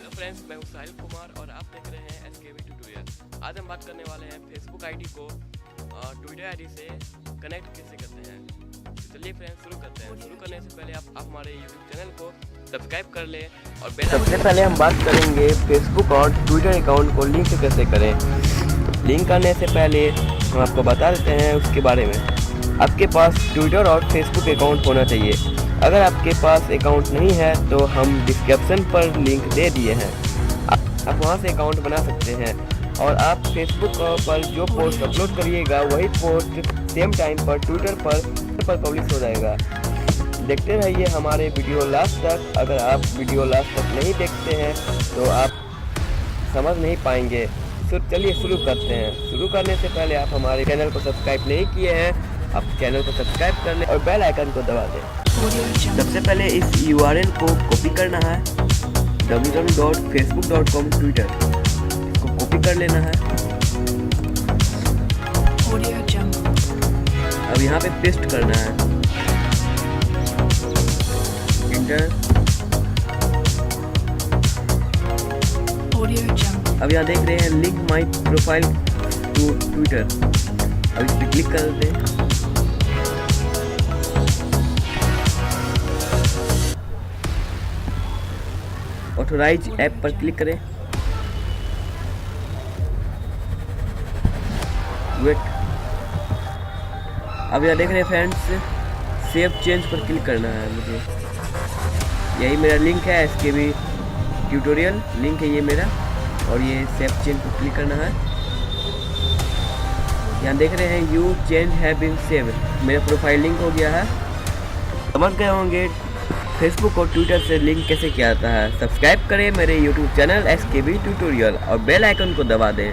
Hello friends, मैं हूं साहिल कुमार और आप देख रहे हैं SKB ट्यूटोरियल। आज हम बात करने वाले हैं फेसबुक आईडी को ट्विटर आईडी से कनेक्ट कैसे करते हैं। तो चलिए फ्रेंड्स शुरू करते हैं। शुरू करने से पहले आप हमारे यूट्यूब चैनल को सब्सक्राइब कर लें और बेल। सबसे पहले हम बात करेंगे फेसबुक और ट्विटर अकाउंट को लिंक कैसे करें। लिंक करने से पहले हम आपको बता देते हैं उसके बारे में। आपके पास ट्विटर और फेसबुक अकाउंट होना चाहिए। अगर आपके पास अकाउंट नहीं है तो हम डिस्क्रिप्शन पर लिंक दे दिए हैं, आप वहां से अकाउंट बना सकते हैं और आप फेसबुक पर जो पोस्ट अपलोड करिएगा वही पोस्ट सेम टाइम पर ट्विटर पर पब्लिश हो जाएगा। देखते रहिए हमारे वीडियो लास्ट तक। अगर आप वीडियो लास्ट तक नहीं देखते हैं तो आप समझ नहीं पाएंगे। चलिए शुरू करते हैं। शुरू करने से पहले आप हमारे चैनल को सब्सक्राइब नहीं किए हैं, आप चैनल को सब्सक्राइब कर लें और बेल आइकन को दबा दें। सबसे पहले इस URL को कॉपी करना है, www.facebook.com ट्विटर। इसको कॉपी कर लेना है। अब यहाँ पे पेस्ट करना है, इंटर। अब यहाँ देख रहे हैं link my profile to Twitter. अब इस पर क्लिक कर देते हैं। ऑथोराइज ऐप पर क्लिक करें। वेट। अब यहाँ देख रहे हैं फ्रेंड्स सेव चेंज पर क्लिक करना है मुझे। यही मेरा लिंक है, SKB ट्यूटोरियल लिंक है ये मेरा, और ये सेव चेंज पर क्लिक करना है। यहाँ देख रहे हैं you change have been save, मेरा प्रोफाइल लिंक हो गया है। समझ गए होंगे फेसबुक और ट्विटर से लिंक कैसे किया जाता है। सब्सक्राइब करें मेरे यूट्यूब चैनल SKB ट्यूटोरियल और बेल आइकन को दबा दें।